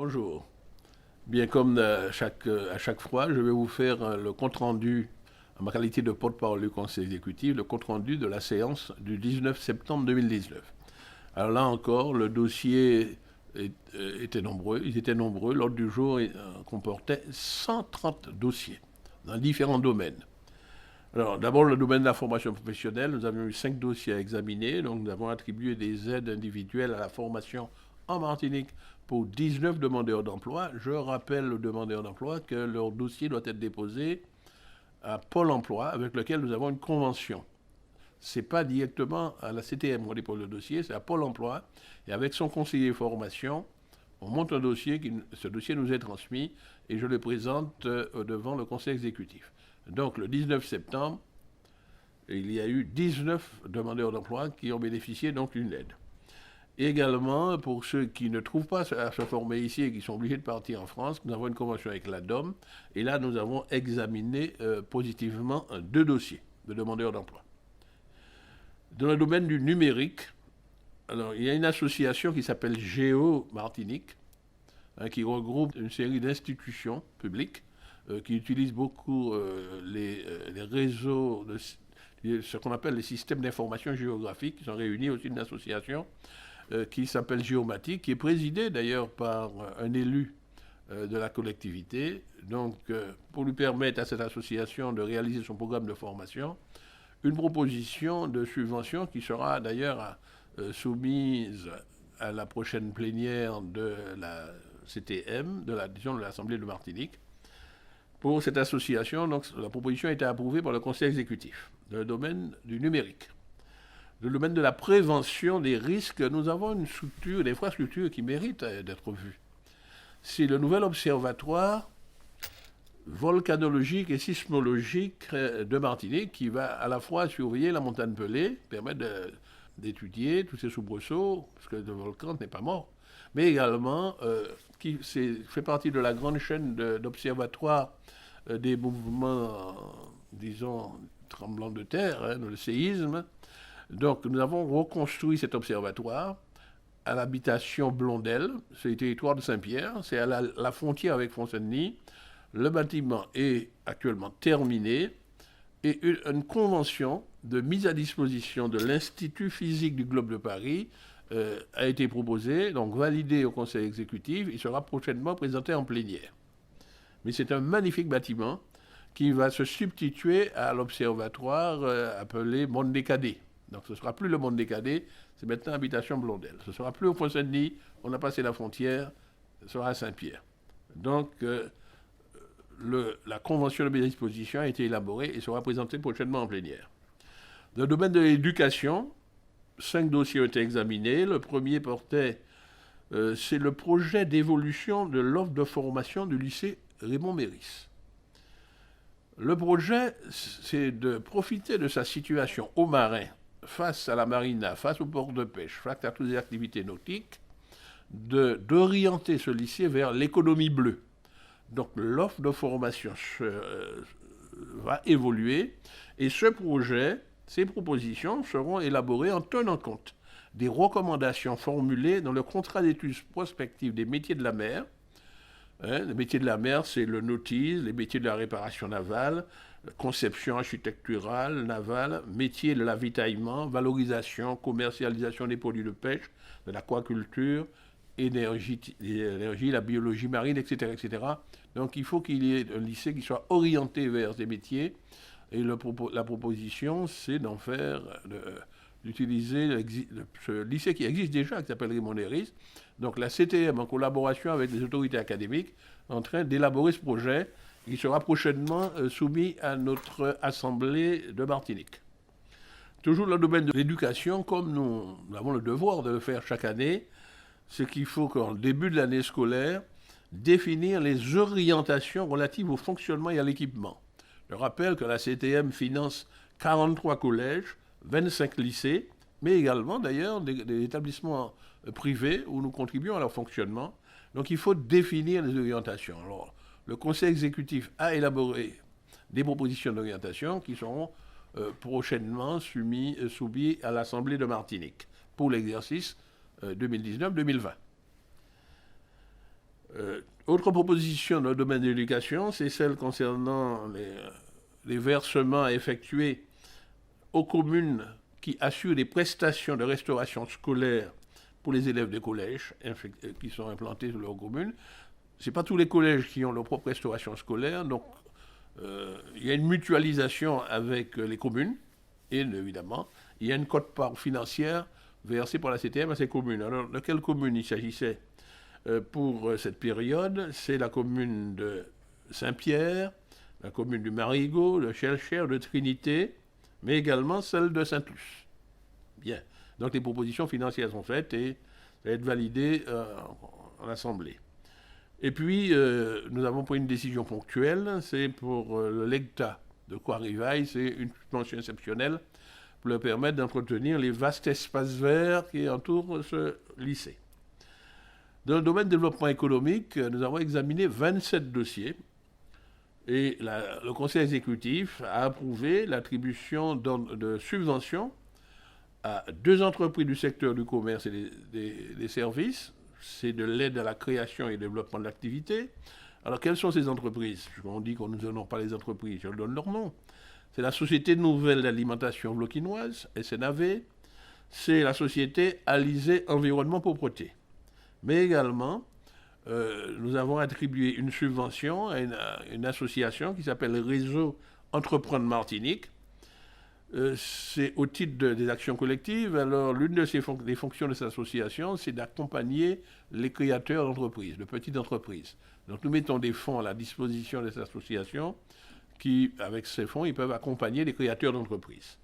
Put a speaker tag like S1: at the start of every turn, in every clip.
S1: Bonjour. Bien comme à chaque fois, je vais vous faire le compte-rendu, en ma qualité de porte-parole du Conseil exécutif, le compte-rendu de la séance du 19 septembre 2019. Alors là encore, le dossier était nombreux. Ils étaient nombreux. L'ordre du jour comportait 130 dossiers dans différents domaines. Alors, d'abord, le domaine de la formation professionnelle, nous avions eu 5 dossiers à examiner. Donc, nous avons attribué des aides individuelles à la formation en Martinique pour 19 demandeurs d'emploi. Je rappelle aux demandeurs d'emploi que leur dossier doit être déposé à Pôle emploi, avec lequel nous avons une convention. Ce n'est pas directement à la CTM qu'on dépose le dossier, c'est à Pôle emploi. Et avec son conseiller formation, on monte un dossier, ce dossier nous est transmis et je le présente devant le Conseil exécutif. Donc le 19 septembre, il y a eu 19 demandeurs d'emploi qui ont bénéficié donc d'une aide. Également, pour ceux qui ne trouvent pas à se former ici et qui sont obligés de partir en France, nous avons une convention avec la DOM. Et là, nous avons examiné positivement 2 dossiers de demandeurs d'emploi. Dans le domaine du numérique, alors, il y a une association qui s'appelle Géo Martinique, qui regroupe une série d'institutions publiques qui utilisent beaucoup les réseaux, ce qu'on appelle les systèmes d'information géographique, qui sont réunis au sein d'une association qui s'appelle Géomatique, qui est présidée d'ailleurs par un élu de la collectivité. Donc, pour lui permettre à cette association de réaliser son programme de formation, une proposition de subvention qui sera d'ailleurs soumise à la prochaine plénière de la CTM, de l'Assemblée de Martinique. Pour cette association, donc, la proposition a été approuvée par le Conseil exécutif dans le domaine du numérique. Dans le domaine de la prévention des risques, nous avons une infrastructure qui mérite d'être vue. C'est le nouvel observatoire volcanologique et sismologique de Martinique qui va à la fois surveiller la montagne Pelée, permettre d'étudier tous ces soubresauts, parce que le volcan n'est pas mort, mais également qui fait partie de la grande chaîne d'observatoires des mouvements, disons, tremblants de terre, le séisme. Donc nous avons reconstruit cet observatoire à l'habitation Blondel, c'est le territoire de Saint-Pierre, c'est à la frontière avec Font-Saint-Denis. Le bâtiment est actuellement terminé et une convention de mise à disposition de l'Institut physique du Globe de Paris a été proposée, donc validée au Conseil exécutif. Il sera prochainement présenté en plénière. Mais c'est un magnifique bâtiment qui va se substituer à l'observatoire appelé Monde des Cadets. Donc ce ne sera plus le Monde des Cadets, c'est maintenant Habitation Blondel. Ce ne sera plus au Font-Saint-Denis, on a passé la frontière, ce sera à Saint-Pierre. Donc la convention de mise à disposition a été élaborée et sera présentée prochainement en plénière. Dans le domaine de l'éducation, 5 dossiers ont été examinés. Le premier portait, c'est le projet d'évolution de l'offre de formation du lycée Raymond Méris. Le projet, c'est de profiter de sa situation au marin, face à la marina, face au port de pêche, face à toutes les activités nautiques, d'orienter ce lycée vers l'économie bleue. Donc l'offre de formation va évoluer et ce projet, ces propositions seront élaborées en tenant compte des recommandations formulées dans le contrat d'études prospectives des métiers de la mer. Les métiers de la mer, c'est le nautisme, les métiers de la réparation navale, conception architecturale navale, métiers de l'avitaillement, valorisation, commercialisation des produits de pêche, de l'aquaculture, énergie, la biologie marine, etc., etc. Donc il faut qu'il y ait un lycée qui soit orienté vers ces métiers. Et la proposition, c'est d'en faire, d'utiliser ce lycée qui existe déjà, qui s'appelle Raymond Méris. Donc la CTM, en collaboration avec les autorités académiques, est en train d'élaborer ce projet qui sera prochainement soumis à notre Assemblée de Martinique. Toujours dans le domaine de l'éducation, comme nous avons le devoir de le faire chaque année, ce qu'il faut qu'en début de l'année scolaire, définir les orientations relatives au fonctionnement et à l'équipement. Je rappelle que la CTM finance 43 collèges, 25 lycées, mais également d'ailleurs des établissements privés où nous contribuons à leur fonctionnement. Donc il faut définir les orientations. Alors, le Conseil exécutif a élaboré des propositions d'orientation qui seront prochainement soumis à l'Assemblée de Martinique pour l'exercice 2019-2020. Autre proposition dans le domaine de l'éducation, c'est celle concernant les versements à effectuer aux communes qui assurent des prestations de restauration scolaire pour les élèves des collèges qui sont implantés sur leur commune. Ce n'est pas tous les collèges qui ont leur propre restauration scolaire, donc il y a une mutualisation avec les communes, et évidemment, il y a une quote-part financière versée par la CTM à ces communes. Alors, de quelle commune il s'agissait pour cette période? C'est la commune de Saint-Pierre, la commune du Marigot, de Chelcher, de Trinité, mais également celle de Saint-Luce. Bien. Donc les propositions financières sont faites et ça va être validé en Assemblée. Et puis, nous avons pris une décision ponctuelle, c'est pour le LEGTA de Croix-Rivaille, c'est une subvention exceptionnelle pour leur permettre d'entretenir les vastes espaces verts qui entourent ce lycée. Dans le domaine du développement économique, nous avons examiné 27 dossiers et le Conseil exécutif a approuvé l'attribution de subventions à 2 entreprises du secteur du commerce et des services. C'est de l'aide à la création et au développement de l'activité. Alors, quelles sont ces entreprises? On dit qu'on ne nous donnons pas les entreprises, je donne leur nom. C'est la Société Nouvelle d'Alimentation Bloquinoise, SNAV. C'est la Société Alizé Environnement Propreté. Mais également, nous avons attribué une subvention à une association qui s'appelle Réseau Entreprendre Martinique. C'est au titre des actions collectives. Alors, l'une des fonctions de cette association, c'est d'accompagner les créateurs d'entreprises, de petites entreprises. Donc, nous mettons des fonds à la disposition de cette association qui, avec ces fonds, ils peuvent accompagner les créateurs d'entreprises.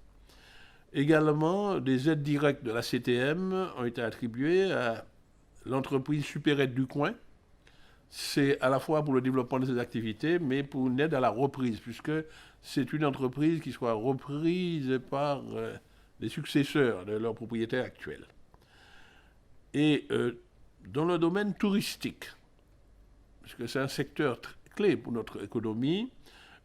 S1: Également, des aides directes de la CTM ont été attribuées à l'entreprise Supérette du Coin. C'est à la fois pour le développement de ses activités, mais pour une aide à la reprise, puisque c'est une entreprise qui soit reprise par les successeurs de leurs propriétaires actuels. Et dans le domaine touristique, puisque c'est un secteur clé pour notre économie,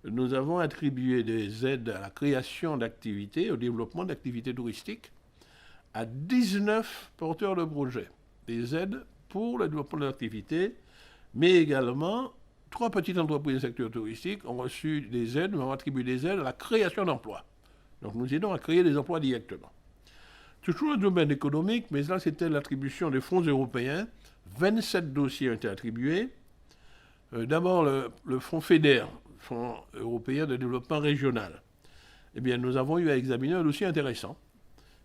S1: nous avons attribué des aides à la création d'activités, au développement d'activités touristiques, à 19 porteurs de projets. Des aides pour le développement de l'activité, mais également 3 petites entreprises du secteur touristique ont reçu des aides, nous avons attribué des aides à la création d'emplois. Donc nous aidons à créer des emplois directement. Toujours dans le domaine économique, mais là c'était l'attribution des fonds européens. 27 dossiers ont été attribués. D'abord le fonds FEDER, Fonds européen de développement régional. Eh bien, nous avons eu à examiner un dossier intéressant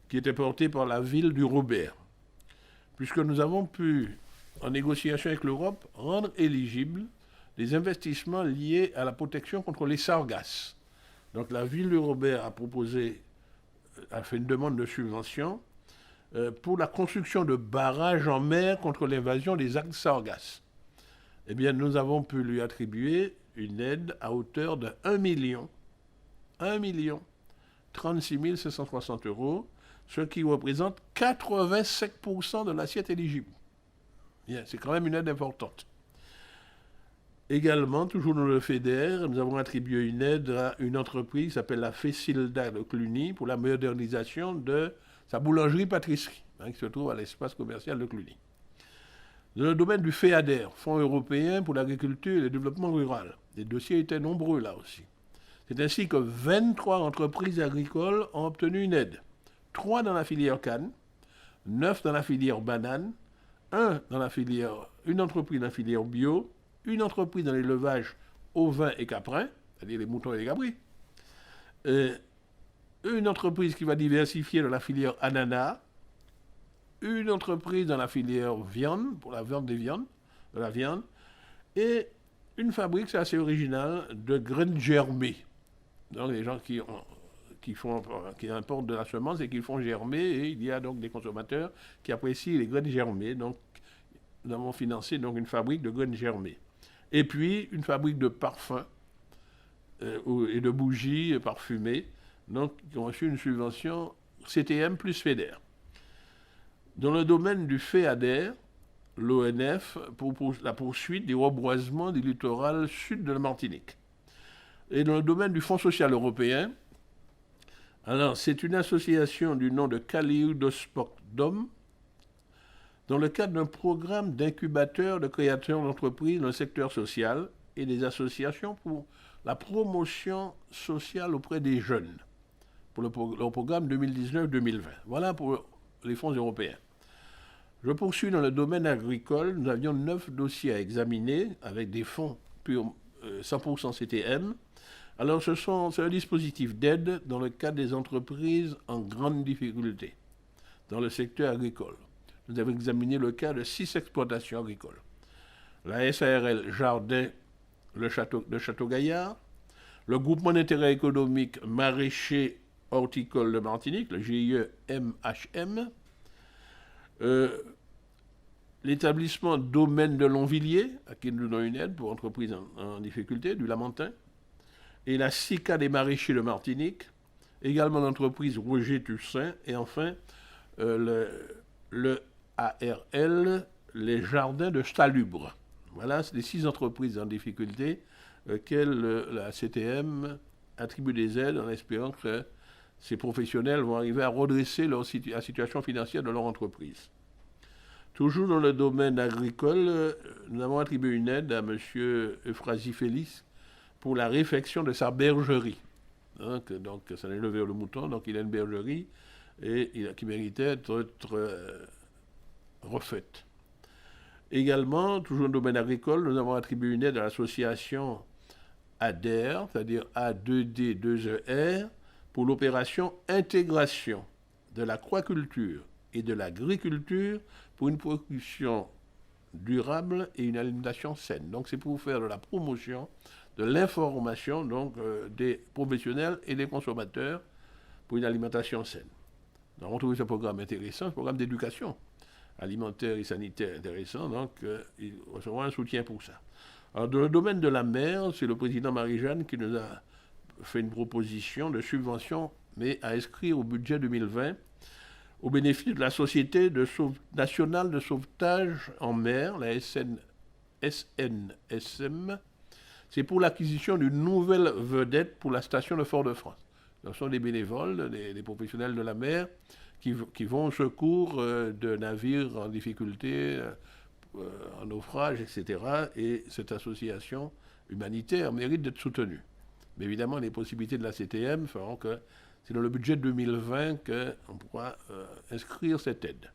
S1: qui était porté par la ville du Robert, puisque nous avons pu, en négociation avec l'Europe, rendre éligibles des investissements liés à la protection contre les sargasses. Donc la ville du Robert a fait une demande de subvention pour la construction de barrages en mer contre l'invasion des algues sargasses. Eh bien, nous avons pu lui attribuer une aide à hauteur de 1 million 36 560 €, ce qui représente 85% de l'assiette éligible. Bien, c'est quand même une aide importante. Également, toujours dans le FEDER, nous avons attribué une aide à une entreprise qui s'appelle la Fécilda de Cluny pour la modernisation de sa boulangerie-pâtisserie, qui se trouve à l'espace commercial de Cluny. Dans le domaine du FEADER, Fonds européen pour l'agriculture et le développement rural, les dossiers étaient nombreux là aussi. C'est ainsi que 23 entreprises agricoles ont obtenu une aide. 3 dans la filière canne, 9 dans la filière banane, une entreprise dans la filière bio, une entreprise dans l'élevage ovin et caprin, c'est-à-dire les moutons et les cabris, une entreprise qui va diversifier dans la filière ananas, une entreprise dans la filière viande, pour la vente de la viande, et une fabrique, c'est assez original, de graines germées. Donc les gens qui importent de la semence et qui font germer, et il y a donc des consommateurs qui apprécient les graines germées. Donc nous avons financé donc une fabrique de graines germées. Et puis une fabrique de parfums et de bougies parfumées, donc qui ont reçu une subvention CTM plus FEDER. Dans le domaine du FEADER, l'ONF pour la poursuite des reboisements du littoral sud de la Martinique. Et dans le domaine du Fonds social européen, alors c'est une association du nom de Kalioudospok Dom, dans le cadre d'un programme d'incubateur de création d'entreprises dans le secteur social et des associations pour la promotion sociale auprès des jeunes, pour le programme 2019-2020. Voilà pour les fonds européens. Je poursuis dans le domaine agricole. Nous avions 9 dossiers à examiner avec des fonds 100% CTM. Alors, c'est un dispositif d'aide dans le cadre des entreprises en grande difficulté dans le secteur agricole. Nous avons examiné le cas de 6 exploitations agricoles. La SARL Jardin de Château-Gaillard, le groupement d'intérêt économique maraîcher horticole de Martinique, le GIE MHM, l'établissement Domaine de Longvilliers, à qui nous donnons une aide pour entreprises en difficulté, du Lamentin, et la SICA des maraîchers de Martinique, également l'entreprise Roger Toussaint, et enfin le ARL, les jardins de Salubre. Voilà, c'est les 6 entreprises en difficulté auxquelles la CTM attribue des aides en espérant que ces professionnels vont arriver à redresser la situation financière de leur entreprise. Toujours dans le domaine agricole, nous avons attribué une aide à M. Euphrasie Félix pour la réfection de sa bergerie. Donc ça n'est levé le mouton, donc il a une bergerie et qui méritait d'être refaite. Également, toujours dans le domaine agricole, nous avons attribué une aide à l'association ADER, c'est-à-dire A2D2ER, pour l'opération intégration de l'aquaculture et de l'agriculture pour une production durable et une alimentation saine. Donc c'est pour faire de la promotion, de l'information donc des professionnels et des consommateurs pour une alimentation saine. Nous avons trouvé ce programme intéressant, ce programme d'éducation alimentaire et sanitaire intéressant, donc il recevra un soutien pour ça. Alors dans le domaine de la mer, c'est le président Marie-Jeanne qui nous a fait une proposition de subvention, mais à inscrire au budget 2020 au bénéfice de la Société nationale de sauvetage en mer, la SNSM. C'est pour l'acquisition d'une nouvelle vedette pour la station de Fort-de-France. Ce sont des bénévoles, des professionnels de la mer qui vont au secours de navires en difficulté, en naufrage, etc. Et cette association humanitaire mérite d'être soutenue. Mais évidemment, les possibilités de la CTM feront que c'est dans le budget 2020 qu'on pourra inscrire cette aide.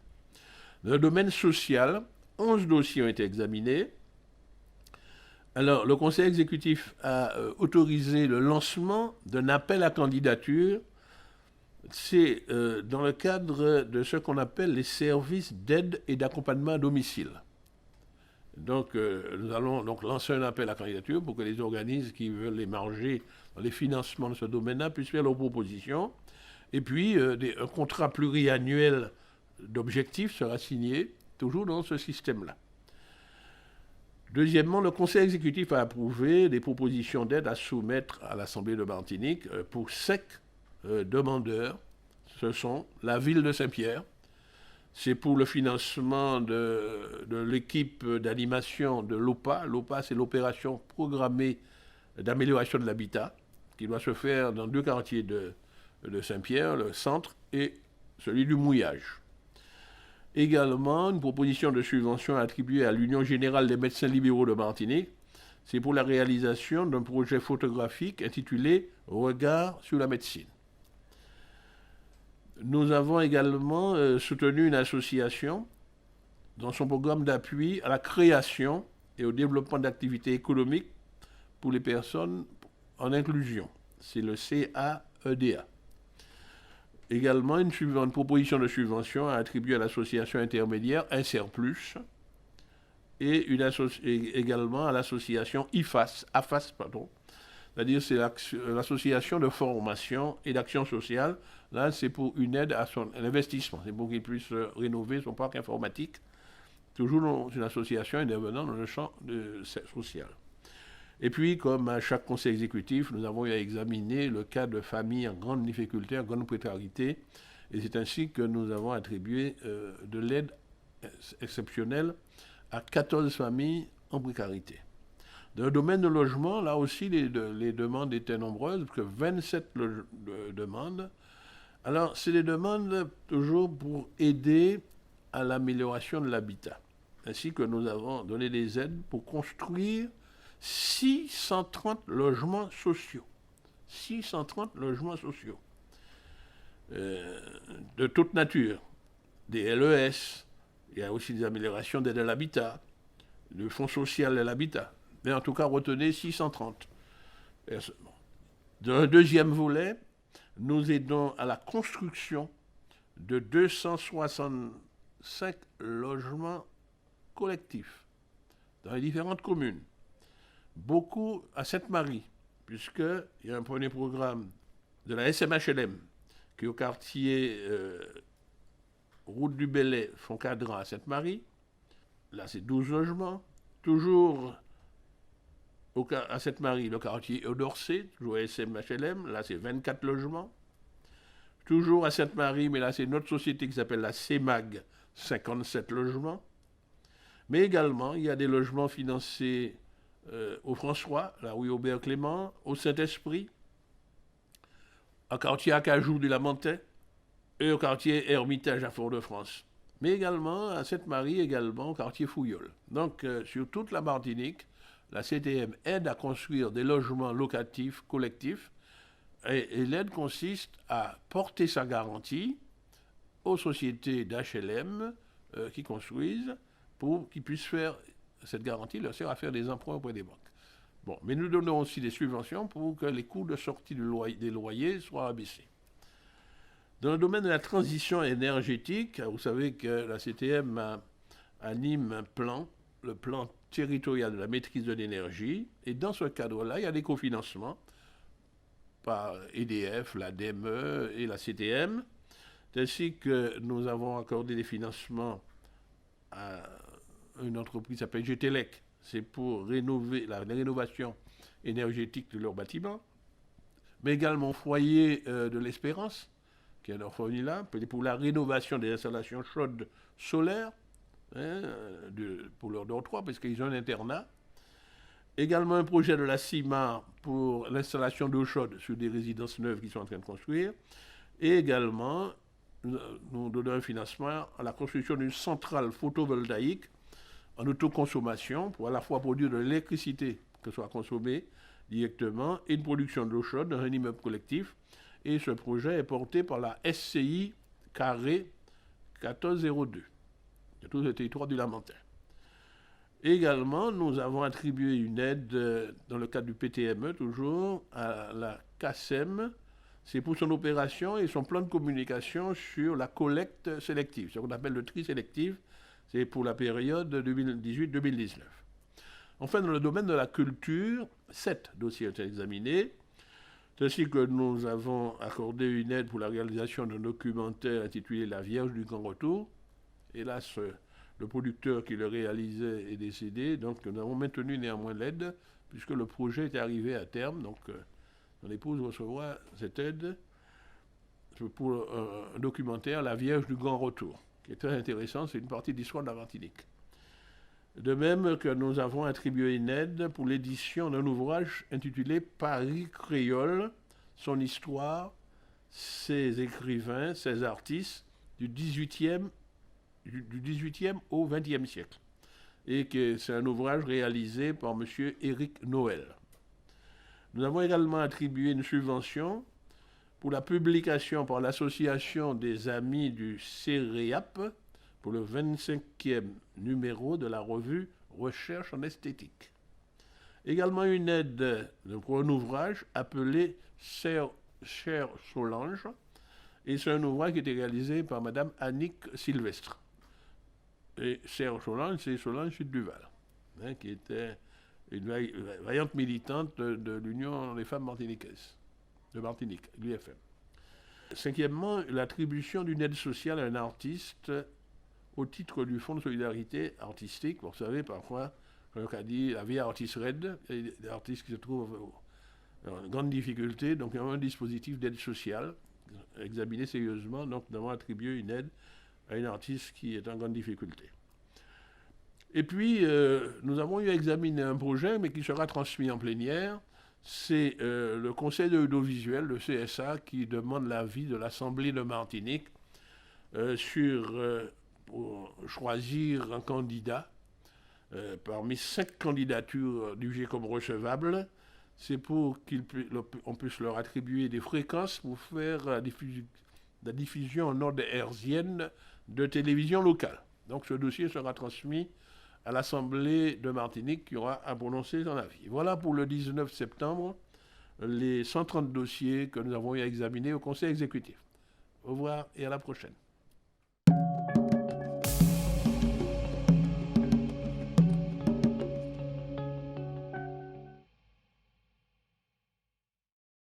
S1: Dans le domaine social, 11 dossiers ont été examinés. Alors, le Conseil exécutif a autorisé le lancement d'un appel à candidature. C'est dans le cadre de ce qu'on appelle les services d'aide et d'accompagnement à domicile. Donc, nous allons donc lancer un appel à candidature pour que les organismes qui veulent émarger dans les financements de ce domaine-là puissent faire leurs propositions. Et puis, un contrat pluriannuel d'objectifs sera signé, toujours dans ce système-là. Deuxièmement, le Conseil exécutif a approuvé des propositions d'aide à soumettre à l'Assemblée de Martinique pour 5 demandeurs. Ce sont la ville de Saint-Pierre, c'est pour le financement de l'équipe d'animation de l'OPA. L'OPA, c'est l'opération programmée d'amélioration de l'habitat, qui doit se faire dans 2 quartiers de Saint-Pierre, le centre et celui du Mouillage. Également, une proposition de subvention attribuée à l'Union générale des médecins libéraux de Martinique. C'est pour la réalisation d'un projet photographique intitulé « Regard sur la médecine ». Nous avons également soutenu une association dans son programme d'appui à la création et au développement d'activités économiques pour les personnes en inclusion. C'est le CAEDA. Également, une proposition de subvention a attribué à l'association intermédiaire InserPlus et également à l'association AFAS, c'est-à-dire c'est l'association de formation et d'action sociale. Là, c'est pour une aide à son investissement, c'est pour qu'il puisse rénover son parc informatique, toujours dans une association intervenant dans le champ social. Et puis, comme à chaque conseil exécutif, nous avons examiné le cas de familles en grande difficulté, en grande précarité, et c'est ainsi que nous avons attribué de l'aide exceptionnelle à 14 familles en précarité. Dans le domaine de logement, là aussi, les demandes étaient nombreuses, parce que 27 demandes. Alors, c'est des demandes toujours pour aider à l'amélioration de l'habitat, ainsi que nous avons donné des aides pour construire 630 logements sociaux. 630 logements sociaux de toute nature, des LES, il y a aussi des améliorations d'aide à l'habitat, le fonds social de l'habitat, mais en tout cas retenez 630. Dans un deuxième volet, nous aidons à la construction de 265 logements collectifs dans les différentes communes. Beaucoup à Sainte-Marie, puisqu'il y a un premier programme de la SMHLM qui est au quartier Route du Bellay, Foncadran à Sainte-Marie. Là, c'est 12 logements. Toujours à Sainte-Marie, le quartier Eau-d'Orsay, toujours SMHLM, là, c'est 24 logements. Toujours à Sainte-Marie, mais là, c'est notre société qui s'appelle la CEMAG, 57 logements. Mais également, il y a des logements financés au François, la rue Aubert-Clément, au Saint-Esprit, au quartier Acajou du Lamentin et au quartier Hermitage à Fort-de-France. Mais également à Sainte-Marie, également au quartier Fouilleul. Donc, sur toute la Martinique, la CTM aide à construire des logements locatifs collectifs et l'aide consiste à porter sa garantie aux sociétés d'HLM qui construisent pour qu'ils puissent faire cette garantie, leur sert à faire des emprunts auprès des banques. Bon, mais nous donnons aussi des subventions pour que les coûts de sortie des loyers soient abaissés. Dans le domaine de la transition énergétique, vous savez que la CTM anime un plan, le plan territorial de la maîtrise de l'énergie, et dans ce cadre-là, il y a des cofinancements par EDF, la DME et la CTM, ainsi que nous avons accordé des financements à une entreprise qui s'appelle GTLEC, c'est pour rénover la rénovation énergétique de leurs bâtiments, mais également Foyer de l'Espérance, qui est orphelinat là, pour la rénovation des installations chaudes solaires, pour leur dortoir, parce qu'ils ont un internat. Également un projet de la CIMA pour l'installation d'eau chaude sur des résidences neuves qu'ils sont en train de construire. Et également, nous donnons un financement à la construction d'une centrale photovoltaïque en autoconsommation pour à la fois produire de l'électricité que soit consommée directement et une production d'eau chaude dans un immeuble collectif. Et ce projet est porté par la SCI Carré 1402, de tout le territoire du Lamentin. Également, nous avons attribué une aide dans le cadre du PTME, toujours, à la CACEM. C'est pour son opération et son plan de communication sur la collecte sélective, ce qu'on appelle le tri sélectif. C'est pour la période 2018-2019. Enfin, dans le domaine de la culture, 7 dossiers ont été examinés. C'est ainsi que nous avons accordé une aide pour la réalisation d'un documentaire intitulé La Vierge du Grand Retour. Hélas, le producteur qui le réalisait est décédé, donc nous avons maintenu néanmoins l'aide, puisque le projet est arrivé à terme. Donc, mon épouse recevra cette aide pour un documentaire, La Vierge du Grand Retour, qui est très intéressant. C'est une partie de l'histoire de la Martinique. De même que nous avons attribué une aide pour l'édition d'un ouvrage intitulé Paris créole, son histoire, ses écrivains, ses artistes du 18e au 20e siècle. Et que c'est un ouvrage réalisé par M. Éric Noël. Nous avons également attribué une subvention pour la publication par l'Association des Amis du CEREAP pour le 25e numéro de la revue Recherche en esthétique. Également une aide pour un ouvrage appelé Chère Solange, et c'est un ouvrage qui a été réalisé par Mme Annick Sylvestre. Et Chère Solange, c'est Solange Duval, qui était une vaillante militante de l'Union des femmes martiniquaises, de Martinique, l'UFM. Cinquièmement, l'attribution d'une aide sociale à un artiste au titre du Fonds de solidarité artistique. Vous savez, parfois, comme on a dit, la vie artiste raide, il y a des artistes qui se trouvent en grande difficulté, donc il y a un dispositif d'aide sociale examiné sérieusement, donc nous avons attribué une aide à une artiste qui est en grande difficulté. Et puis, nous avons eu à examiner un projet, mais qui sera transmis en plénière. C'est le Conseil de l'audiovisuel, le CSA, qui demande l'avis de l'Assemblée de Martinique sur pour choisir un candidat parmi 5 candidatures jugées comme recevables. C'est pour qu'on puisse leur attribuer des fréquences pour faire la diffusion en ondes hertziennes de télévision locale. Donc ce dossier sera transmis à l'Assemblée de Martinique qui aura à prononcer son avis. Voilà pour le 19 septembre les 130 dossiers que nous avons eu à examiner au Conseil exécutif. Au revoir et à la prochaine.